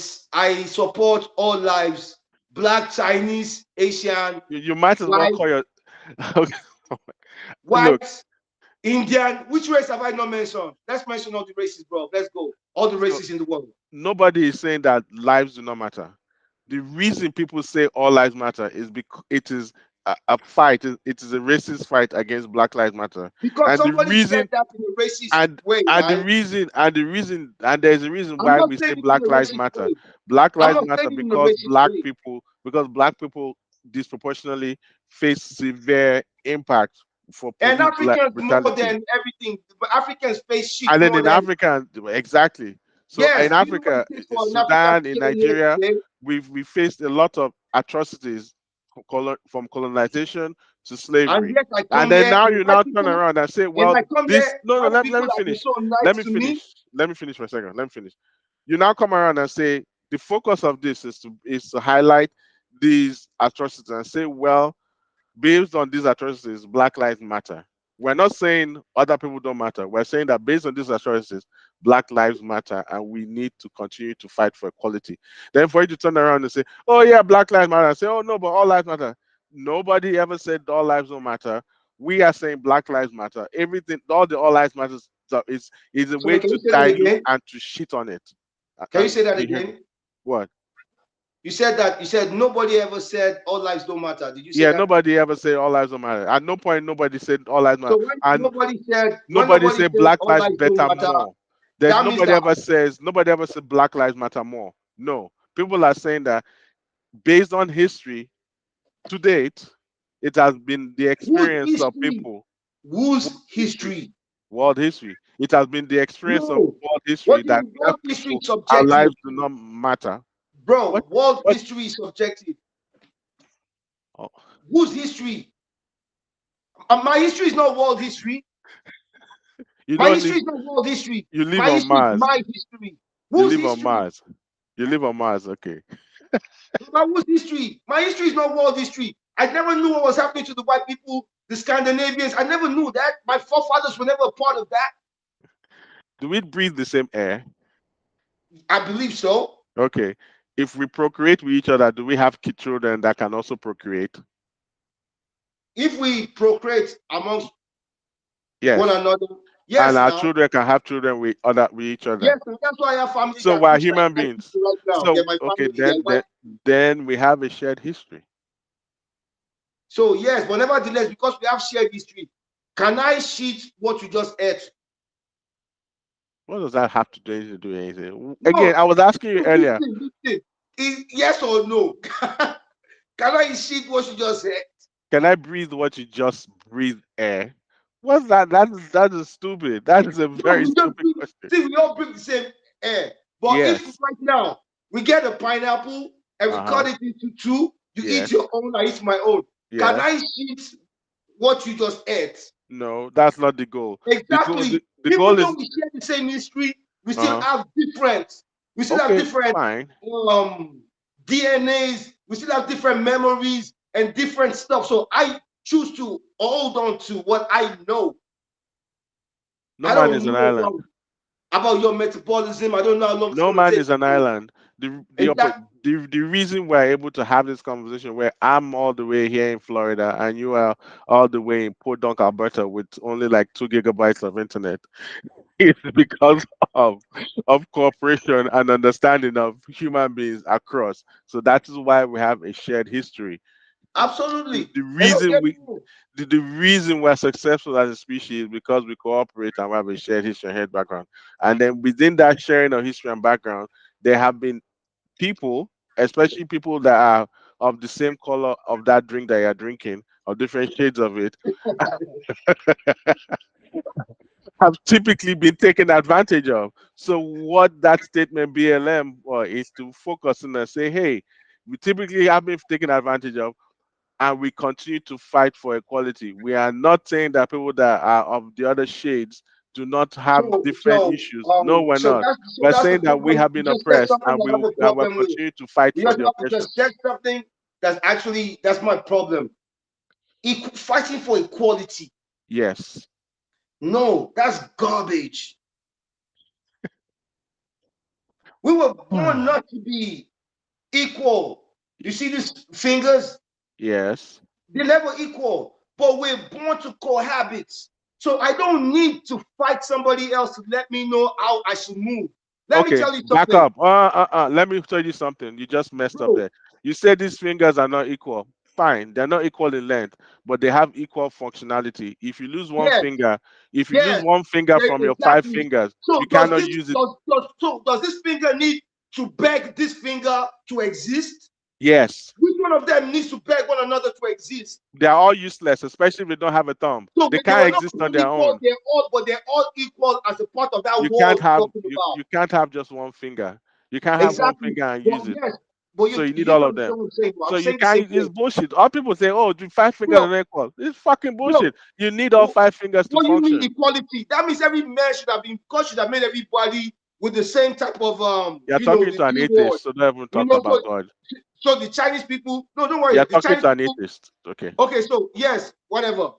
support all lives, black, Chinese, Asian, you might as well white, call your. Okay. Look, white, Indian. Which race have I not mentioned? Let's mention all the races, bro. Let's go. All the so races in the world. nobody is saying that lives do not matter. The reason people say all lives matter is because it is a fight. It is a racist fight against Black Lives Matter, Because and the somebody said reason that in a racist and way, and the right? reason and the reason and there's a reason I'm why not we say saying it in Black a Lives racist Matter. way. Black I'm Lives not Matter saying it in a because racist way. black people disproportionately face severe impact for And police Africans more brutality. than everything. But Africans face shit And then more in than. Africa, exactly. So in Yes, do you know what Africa, it takes in for an African Sudan, to in get here Nigeria, today? we faced a lot of atrocities from colonization to And slavery. yet I And come then here now and you white now turn people, around and say, and well, I come here, this no no white let people me have been finish. so Let nice me to me. finish. Let me finish for a second. Let me finish. You now come around and say the focus of this is to highlight these atrocities and say, well, based on these atrocities, Black Lives Matter. We're not saying other people don't matter. We're saying that based on these atrocities, Black Lives Matter, and we need to continue to fight for equality. Then for you to turn around and say, "Oh yeah, Black Lives Matter," and say, "Oh no, but all lives matter." Nobody ever said all lives don't matter. We are saying Black Lives Matter. Everything, all the all lives matters stuff is a way Sorry, can to you say that dilute again? and to shit on it. Can you say that You hear me? again? What? You said that you said nobody ever said all lives don't matter. Did you say Yeah, that? nobody ever said all lives don't matter. At no point nobody said all lives matter. So when And nobody nobody said said black all lives lives don't better matter, more. There's that means that nobody ever said black lives matter more. No. People are saying that based on history to date, it has been the whose experience of history, people, whose world history, history? world history. It has been the experience of No. world history that What tells history people is our subjective? lives do not matter. What Bro, world what history is subjective. oh, Whose history? My history is not world history. you My don't history live is not world history. you live My on history is Mars. my history. You Whose live on history? Mars. You live on Mars, okay. My whose history? My history is not world history. I never knew what was happening to the white people, the Scandinavians. I never knew that. My forefathers were never a part of that. Do we breathe the same air? I believe so. Okay. If we procreate with each other, do we have children that can also procreate? If we procreate amongst one Yes. another, And yes, our now, children can have children with each other. yes, and that's why I have family So that we're looks like human white beings. people right now. They're So my okay, family. They're white. then we have a shared history. So yes, but nevertheless, because we have shared history, can I cheat what you just ate? What does that have to do anything? Again, No, I was asking you earlier. listen. Yes or no? Can I cheat what you just said? Can I breathe what you just breathe air? What's that? That is stupid. That is a No, very we just stupid breathe. question. See, we all breathe the same air. But if Yes. right now we get a pineapple and we Uh-huh. cut it into two, you eat Yes. your own, I eat my own. Can Yes. I cheat what you just ate? No, that's not the goal. The goal Exactly. the Even goal though is we share the same history, we still uh-huh. have different. We still have Okay, different fine. um DNAs. We still have different memories and different stuff. So I choose to hold on to what I know. No I man don't is an know island. about your metabolism. I don't know how long it's No gonna man take is an you. island. Exactly. The reason we're able to have this conversation where I'm all the way here in Florida and you are all the way in Podunk, Alberta with only like 2 gigabytes of internet is because of cooperation and understanding of human beings across. So that is why we have a shared history. The, Absolutely. the And don't reason get me we wrong. the reason we're successful as a species is because we cooperate and we have a shared history and shared background. And then within that sharing of history and background, there have been people, especially people that are of the same color of that drink that you're drinking, or different shades of it, have typically been taken advantage of. So what that statement BLM is to focus on and say, hey, we typically have been taken advantage of, and we continue to fight for equality. We are not saying that people that are of the other shades do not have So different issues. No, we're not. so We're that's the saying that we problem. have You been just said oppressed, something and I have a we're problem with. continuing to fight You for just the have to oppression. just said something that's my problem. Fighting for equality. Yes. No, that's garbage. We were born not to be equal. You see these fingers? Yes. They're never equal, but we're born to cohabit. So I don't need to fight somebody else to let me know how I should move. Let me Okay, tell you back something, up. Let me tell you something. You just messed up bro. there. You said these fingers are not equal. Fine, they're not equal in length, but they have equal functionality. If you lose one Yes, finger, if you lose yes, one finger from your five exactly. fingers, So you cannot use it. does this finger need to beg this finger to exist? Yes, Which one of them needs to beg one another to exist? they are all useless, especially if they don't have a thumb. So They they can't were not exist on born their equal. own. They're all equal as a part of that You world can't you're have talking about. you can't have just one finger. You can't have one Exactly. finger and use But it. yes, but So you need you all don't of them. understand what I'm saying. Bro. I'm So you saying the same can't. It's thing. bullshit. All people say, "Oh, the five fingers Bro, are equal." It's fucking bro, bullshit. You need all bro, five fingers to what do you mean function. equality? That means every man should have been God should have made everybody with the same type of You're talking the to an reward. atheist, so don't even You talk know, about God. so the Chinese people, no, don't worry, You're the talking Chinese to an people, atheist. Okay. okay, so yes, whatever.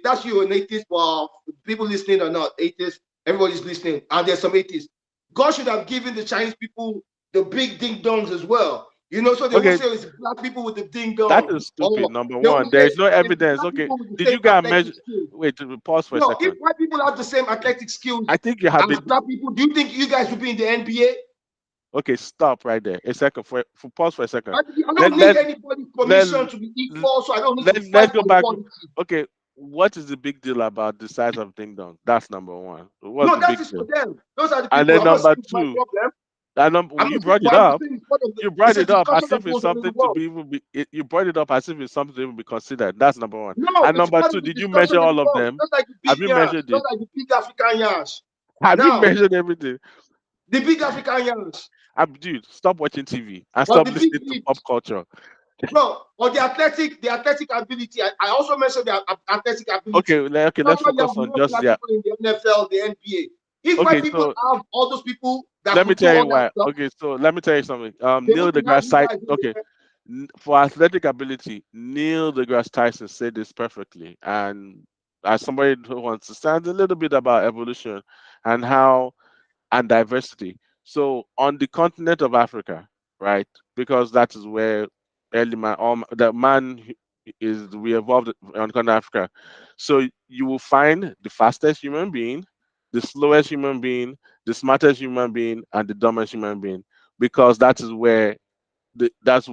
That's you an atheist, but people listening are not atheists, everybody's listening, and there's some atheists. God should have given the Chinese people the big ding dongs as well. You know, so they won't Okay, say it's black people with the ding that dong, is stupid. or Number they one, won't there say is no it's evidence. black Okay, people with the did same you go and measure? athletic skills. Wait, pause for a No, if second. white people have the same athletic skills I think you have as been. black people, do you think you guys would be in the NBA? Okay, stop right there. A second. For pause for a second. I Let don't need let anybody's let permission to be let equal, so I don't need to let's fight go for back. equality. Okay, what is the big deal about the size of ding dong? That's number one. What's No, the that big is for deal? them. Those are the And people. then I'm not number saying it's my two, problem. that number I'm you not saying, brought but it I'm just up. saying it's part of You it's brought a it up discussion as that if it's goes on in the something to world. be even be. You brought it up as if it's something to even be considered. That's number one. No, And it's number part two, of the did you discussion measure in the all of world. them? Just like the Have big you yash, measured just it? like the big African yash. Have you Now, measured everything? the big African yash Dude, stop watching TV and or stop the big listening to pop lips, culture. bro, or the athletic ability. I also mentioned the athletic Okay, ability. okay, That's let's why you have focus on more just black yeah. people in the NFL, the NBA. If white Okay, people so have all those people that let me could do tell you all that why. stuff, Okay, so let me tell you something. they Neil wouldn't have deGrasse you Tyson. guys in Okay, there. for athletic ability, Neil deGrasse Tyson said this perfectly. And as somebody who understands a little bit about evolution and how and diversity. So on the continent of Africa, right? Because that is where early man, the man is we evolved on the continent of Africa. So you will find the fastest human being, the slowest human being, the smartest human being, and the dumbest human being, because that is where that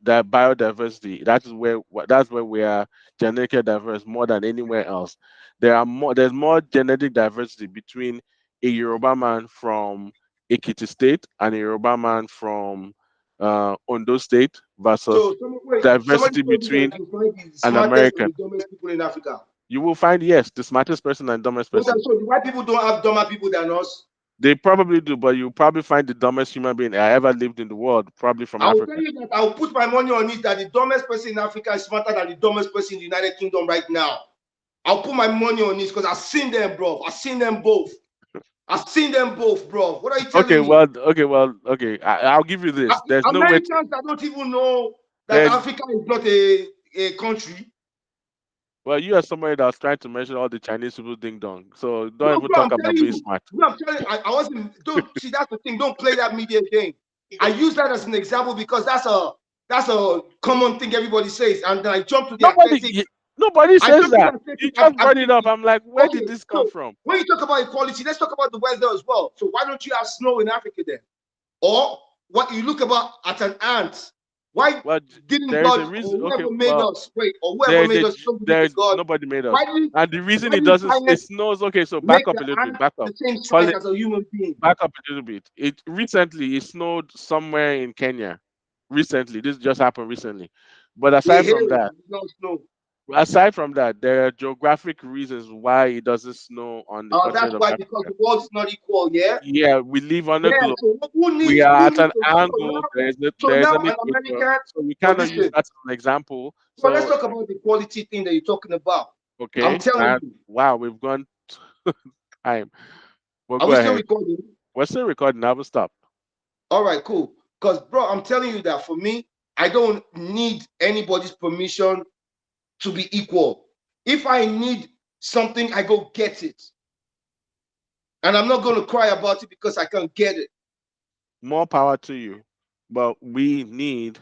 biodiversity. That's where we are genetically diverse more than anywhere else. There's more genetic diversity between a Yoruba man from Ekiti State and a Yoruba man from Ondo State versus So wait, somebody diversity told you between that you find the an smartest and American. the dumbest people in Africa. You will find, yes, the smartest person and dumbest What person. so the white people don't have dumber people than us. They probably do, but you'll probably find the dumbest human being I ever lived in the world, probably from I will tell Africa. you that I will put my money on it that the dumbest person in Africa is smarter than the dumbest person in the United Kingdom right now. I'll put my money on this because I've seen them, bro. I've seen them both. I've seen them both, bro. What are you telling me? Okay. I'll give you this. There's no way. Americans that don't even know that There's Africa is not a country. well, you are somebody that's trying to measure all the Chinese people ding dong. So No, don't even bro, talk I'm about telling being you. smart. No, I'm telling you, I wasn't. Don't see that's the thing. Don't play that media game. I use that as an example because that's a common thing everybody says. And then I jump to the Nobody, athletic. nobody I says jump to the that. athletic You just brought it up. ability. I'm like, where did Okay, this come so from? when you talk about equality, let's talk about the weather as well. So why don't you have snow in Africa then? Or what you look about at an ant? Why Well, didn't there is a God reason. or Okay, whoever made well, us wait or whoever made us don't believe in there's God? nobody made us, Why didn't and the reason why it didn't doesn't, it science snows. Okay, so back make up the a little bit. ant Back up. the same Call size it as a human being? back up a little bit. It recently it snowed somewhere in Kenya. Recently, this just happened recently. But Yeah, aside here from that. no snow. Aside from that, there are geographic reasons why it doesn't snow on the That's continent of why, because Africa. the world is not equal. Yeah. Yeah, we live on a Yeah. globe. So We are who at needs an to, angle. so There's now an an equator, American. so we So cannot use listen. that as an example. So let's So talk about the quality thing that you're talking about. I'm okay, telling and you. wow, we've gone time. Well, Are go we still ahead. recording? We're still recording. I will stop. All right, cool. Because, bro, I'm telling you that for me, I don't need anybody's permission to be equal. If I need something, I go get it. And I'm not going to cry about it because I can't get it. More power to you, but we need.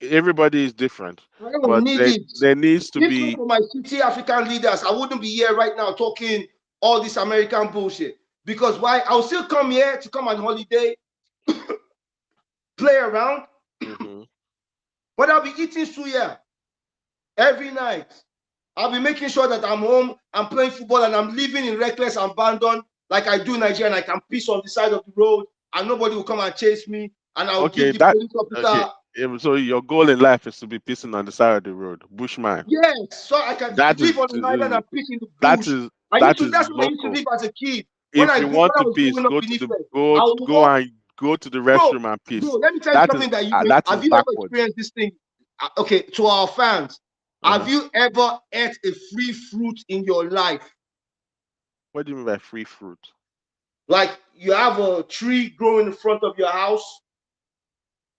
Everybody is different, I don't but need it. there needs to If not be. for my city African leaders, I wouldn't be here right now talking all this American bullshit. Because why? I'll still come here to come on holiday, play around, Mhm. but I'll be eating suya every night. I'll be making sure that I'm home, I'm playing football, and I'm living in reckless abandon like I do in Nigeria, and I can piss on the side of the road, and nobody will come and chase me, and I'll give Okay, the that police okay. officer, So your goal in life is to be pissing on the side of the road, bushman. yes, so I can That live is on an island and piss in the that bush. is that is That's what I used to local. live as a kid. If you When want I to was piss, growing up go in to Ife, the I would go walk, and go to the bro, restroom and piss. let me tell you That is something that that is have you ever backwards. experienced this thing? Okay, to our fans, have Uh-huh. you ever ate a free fruit in your life? What do you mean by free fruit? Like you have a tree growing in front of your house,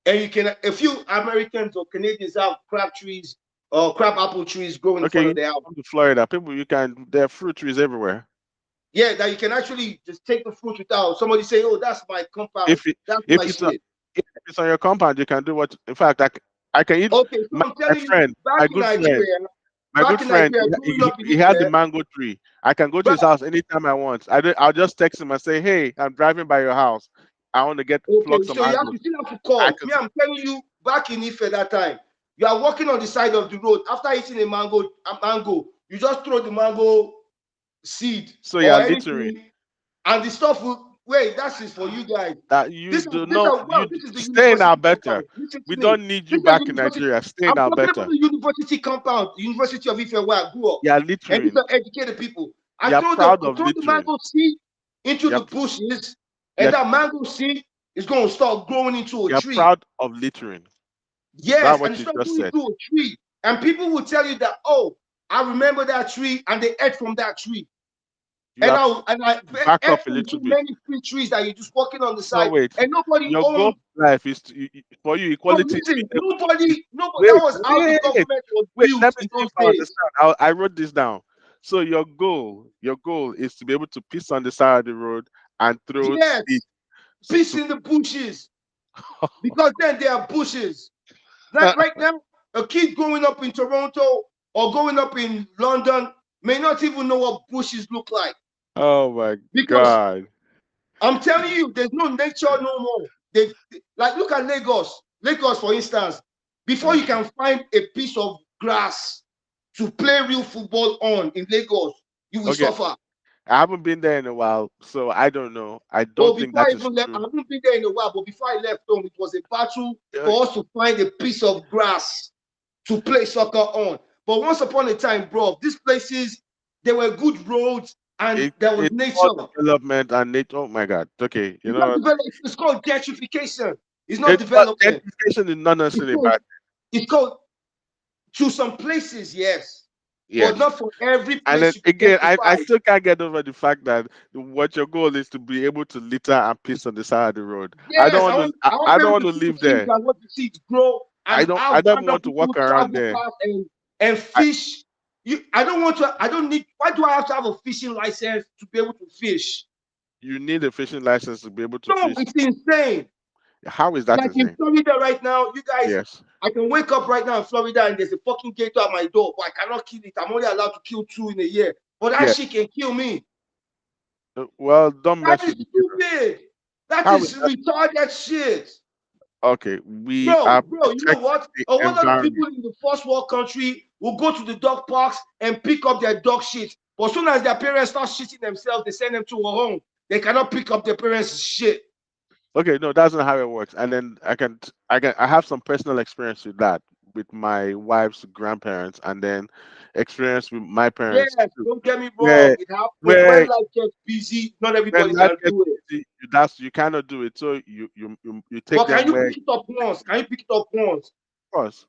and you can a few Americans or Canadians have crab trees or crab apple trees growing in Okay, front you of their house. come to Florida, people you can there are fruit trees everywhere. Yeah, that you can actually just take the fruit without somebody say, "Oh, that's my compound. If it That's if my it's a, shit." if it's on your compound, you can do what. In fact, I can eat Okay, so my, I'm my telling you, friend, back my in good friend. Nigeria, My good friend, growing up in he has a Ife, mango tree. I can go to but his house anytime I want. I'll just text him and say, "Hey, I'm driving by your house. I want to get okay, pluck some so mangoes." you still have to I call can. me. I'm telling you, back in Ife that time, you are walking on the side of the road. After eating a mango, you just throw the mango seed So you're or littering. anything, and the stuff will wait. That's is for you guys. That you do no. This is the Stay in university Alberta. compound. Listen to We me. don't need you This is back in university. Nigeria. Stay I'm in talking about Alberta. the university compound, the University of Ife, where I grew up, You're and these littering. are educated people. You're proud I of throw the littering. mango seed into You're the bushes, and you're, that mango seed is going to start growing into a you're tree. proud of littering. That's Yes, and what it you started just growing said. into a tree. And people will tell you that, oh, I remember that tree, and they ate from that tree. You have to And I back ate up a from little too bit. many free trees that you're just walking on the So side, wait, and nobody your goal owned. in life is for you No, equality is being listen, able to piss. nobody. That Wait, was how the wait, government was wait. built Let me in see if those I days. understand. I wrote this down. So your goal is to be able to piss on the side of the road and throw seed. Yes, peace To, in the bushes, because then there are bushes. Like right now, a kid growing up in Toronto or growing up in London may not even know what bushes look like, oh my because God. I'm telling you, there's no nature no more. Like look at Lagos. Lagos, for instance, before Uh, you can find a piece of grass to play real football on in Lagos, you will okay, suffer. I haven't been there in a while, so I don't know. I Oh, don't think before I that is even left, I true. haven't been there in a while, but before I left home, it was a battle Uh, for us to find a piece of grass to play soccer on. But once upon a time, bro, these places, there were good roads and there was it's all nature. development and nature. Oh my God. Okay, you It's know not what? development, it's called gentrification. It's not development. Education is not It's necessarily called, bad. it's called to some places, yes, but Yes. not for every And then place you can again, I gentrify. still can't get over the fact that what your goal is to be able to litter and piss on the side of the road. Yes, I want to I be don't able want to to see the live things there. I want to see it grow and I have don't random want to people walk around travel there. past and I, fish. I don't need, why do I have to have a fishing license to be able to fish? you need a fishing license to be able to No, fish. it's insane. How is that Like in insane? Florida right now, you guys, Yes. I can wake up right now in Florida and there's a fucking gator at my door, but I cannot kill it. I'm only allowed to kill two in a year. But that Yeah. shit can kill me. Well, don't That mess is with the gator. stupid. That How is is that? retarded shit. Okay. We are Bro, you know protecting what? the A whole lot of environment. people in the first world country will go to the dog parks and pick up their dog shit. But as soon as their parents start shitting themselves, they send them to a home. They cannot pick up their parents' shit. Okay, no, that's not how it works. And then I have some personal experience with that with my wife's grandparents, and then experience with my Yes, parents too. don't get me wrong. Where It happens when where life gets busy. Not when everybody life can gets do it. busy, you cannot do it. So you take But can them you where, pick it up once? Can you pick it up once? of course,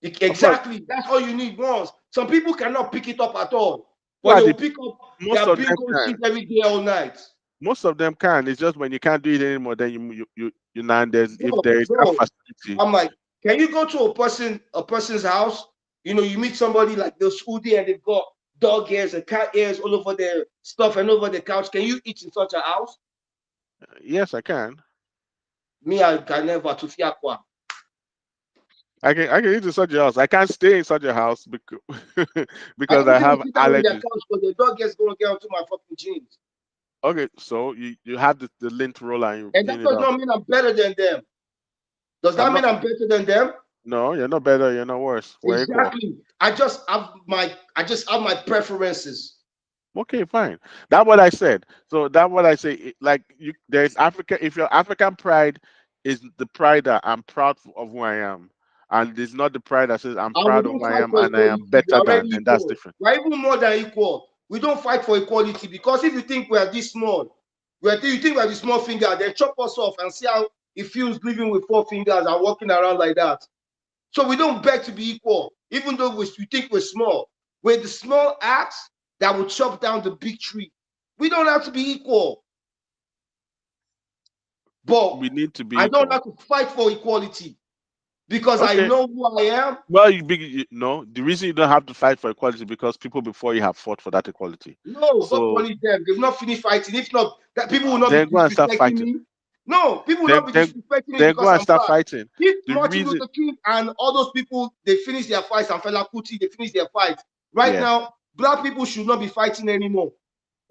of course. Exactly. That's all you need once. Some people cannot pick it up at all, Who but are they the will pick up most their of them bingo can. sheet every day, all night. Most of them can. It's just when you can't do it anymore, then you now there's if Bro, there is that bro, facility. I'm like, can you go to a person's house? You know, you meet somebody like those foodie and they've got dog ears and cat ears all over their stuff and over the couch. Can you eat in such a house? Yes, I can. Me, I can never to fiakwa. I can eat in such a house. I can't stay in such a house because I because can't I even have sit down on their allergies. couch because the dog is gonna get onto my fucking jeans. Okay, so you have the lint roller and you And that clean it does off. not mean I'm better than them. Does I'm that not. mean I'm better than them? No, you're not better. You're not worse. We're equal. Exactly. I just have my preferences. Okay, fine. That's what I said. So that's what I say. Like there's Africa. If your African pride is the pride that I'm proud of who I am, and it's not the pride that says I'm And we proud of don't who I fight am for and I equality. am We're better than, already then that's equal. different. We're even more than equal. We don't fight for equality because if you think we are this small, you think we are the small finger, then chop us off and see how it feels living with four fingers and walking around like that. So we don't beg to be equal, even though we think we're small. We're the small axe that will chop down the big tree. We don't have to be equal, but We need to be I don't equal. have to fight for equality because I Okay. know who I am. Well, no. The reason you don't have to fight for equality because people before you have fought for that equality. No, God So punish them. They've not finished fighting. If not, that people will not be then go and start disrespecting fighting. me. No, people will Then not be then disrespecting me then go because and I'm start black. fighting. If The Martin reason, Luther King and all those people they finish their fights and Fela Kuti they finish their fights. Right yeah. now, black people should not be fighting anymore.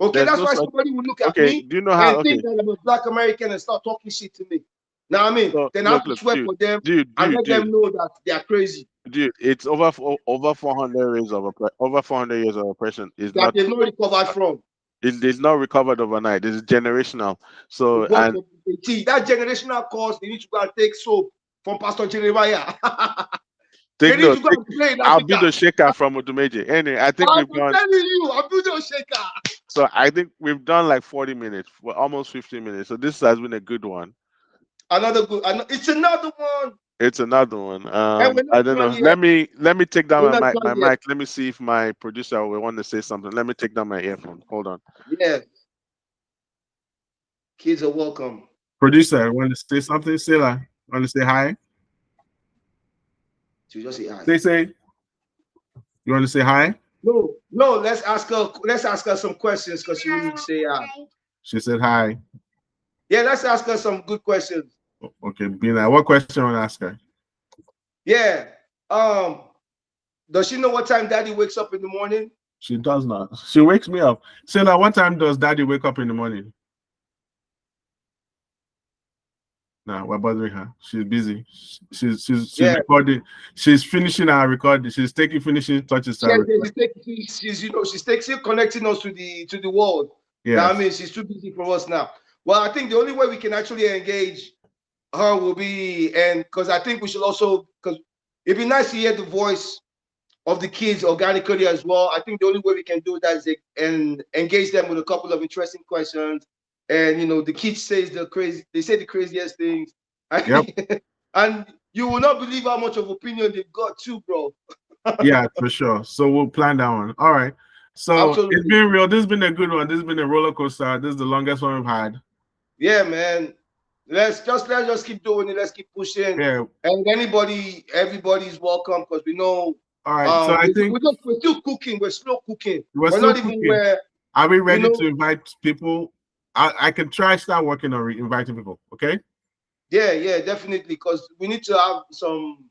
Okay, There's that's no why such. somebody will look at Okay. me Do you know how? and think Okay. that I'm a black American and start talking shit to me. Now I mean, So then I have to look, swear dude, for them dude, and dude, let dude, them know that they are crazy, dude. It's over 400 years of over 400 years of oppression. Is that not. they've not recovered from. It's not recovered overnight. It's generational. So But and see, that generational cause, they need to go and take soap from Pastor Jeremiah. take They need note. to go and play in I'll be Africa. the shaker from Odumeji. Anyway, I think I'm we've gone. telling you, I'm doing shaker. So I think we've done like 40 minutes, well, almost 15 minutes. So this has been a good one. Another good, it's another one. It's another one. And we're I not don't done know. yet. Let me take We're down not my done yet. mic. Let me see if my producer will want to say something. Let me take down my earphone. Hold on. Yes, kids are welcome. Producer, want to say something? Sila, want to say hi? To just say hi. Say. You want to say hi? No, no, let's ask her. Let's ask her some questions because she wouldn't say hi. She said hi. Yeah, let's ask her some good questions. Okay, Bina, what question want to ask her? Yeah. Does she know what time daddy wakes up in the morning? She does not. She wakes me up. Sila, what time does daddy wake up in the morning? No, we're bothering her. She's busy. She's Yeah. recording. She's finishing our recording. She's taking finishing touches to our recording. She's still connecting us to the world. Yeah. Now, I mean, she's too busy for us now. Well, I think the only way we can actually engage her will be, and because I think we should also, because it'd be nice to hear the voice of the kids organically as well. I think the only way we can do that is and engage them with a couple of interesting questions. And the kids say the craziest things. Yep. And you will not believe how much of opinion they've got too, bro. Yeah, for sure. So we'll plan that one. All right. So Absolutely. it's been real. This has been a good one. This has been a roller coaster. This is the longest one we've had. Yeah, man. Let's just keep doing it. Let's keep pushing. Yeah. And everybody's welcome because we know. All right. So I think we're still cooking. We're slow cooking. we're We're still not even cooking. where. Are we ready to invite people? I can start working on inviting people. Okay. Yeah, definitely. Because we need to have some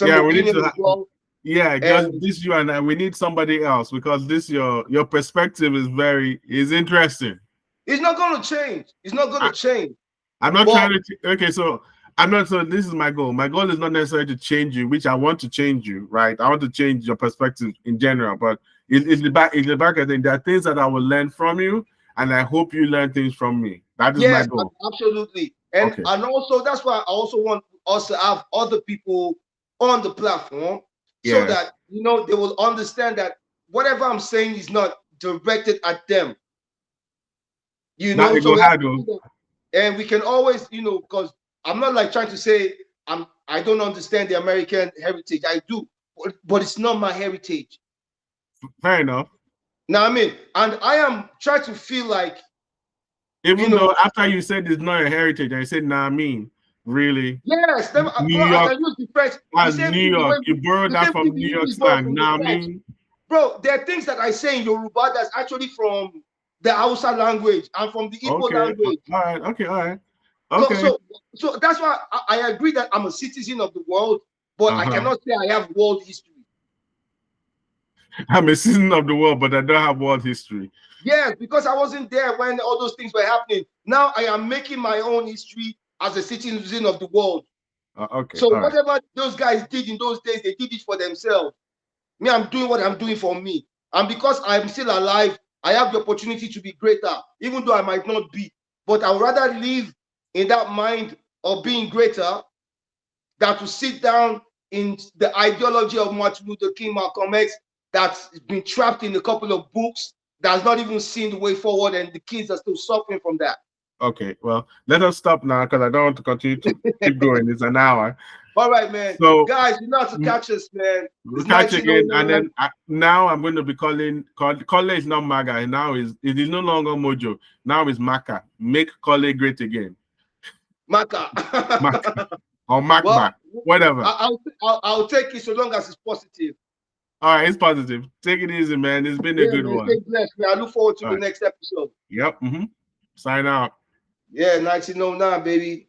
Yeah, we need opinion to. as well. Yeah, just this you and I. We need somebody else because this your perspective is interesting. It's not going to change. It's not going to change. I'm not trying to. Okay, so I'm not. So this is my goal. My goal is not necessarily to change you, which I want to change you, right? I want to change your perspective in general, but it's the back. It's the back. I think there are things that I will learn from you, and I hope you learn things from me. That is my goal. Absolutely. And okay. And also that's why I also want us to have other people on the platform so Yeah. that they will understand that whatever I'm saying is not directed at them. Now it So go we have hard to though. do that. And we can always, because I'm not like trying to say I don't understand the American heritage. I do, but it's not my heritage. Fair enough. Now I mean, and I am trying to feel like, even though after you said it's not a heritage, I said, nah, I mean, really? Yes, New bro, I York, can use the French. as New York, you borrowed The that same from thing New we York use borrow slang. from the Nah, I French. mean, Bro, there are things that I say in Yoruba that's actually from the Hausa language and from the Igbo okay, language. all right, okay, all right, okay. So that's why I agree that I'm a citizen of the world, but I cannot say I have world history. I'm a citizen of the world, but I don't have world history. Yes, because I wasn't there when all those things were happening. Now I am making my own history as a citizen of the world. Okay. So whatever those guys did in those days, they did it for themselves. Me, I'm doing what I'm doing for me. And because I'm still alive, I have the opportunity to be greater, even though I might not be. But I would rather live in that mind of being greater than to sit down in the ideology of Martin Luther King, Malcolm X, that's been trapped in a couple of books, that's not even seen the way forward, and the kids are still suffering from that. Okay, well, let us stop now because I don't want to continue to keep going. It's an hour. All right, man. So, guys, you know how to catch us, man. We'll catch you again, and then now I'm going to be calling. Kole is not MAGA, and now it is no longer Mojo. Now it's Maka. Make Kole great again. Maka. Maka. Or Macba. Well, whatever. I'll take it so long as it's positive. All right, it's positive. Take it easy, man. It's been a good one. Stay blessed, man. I look forward to the next episode. Yep. Sign out. Yeah, 1909, baby.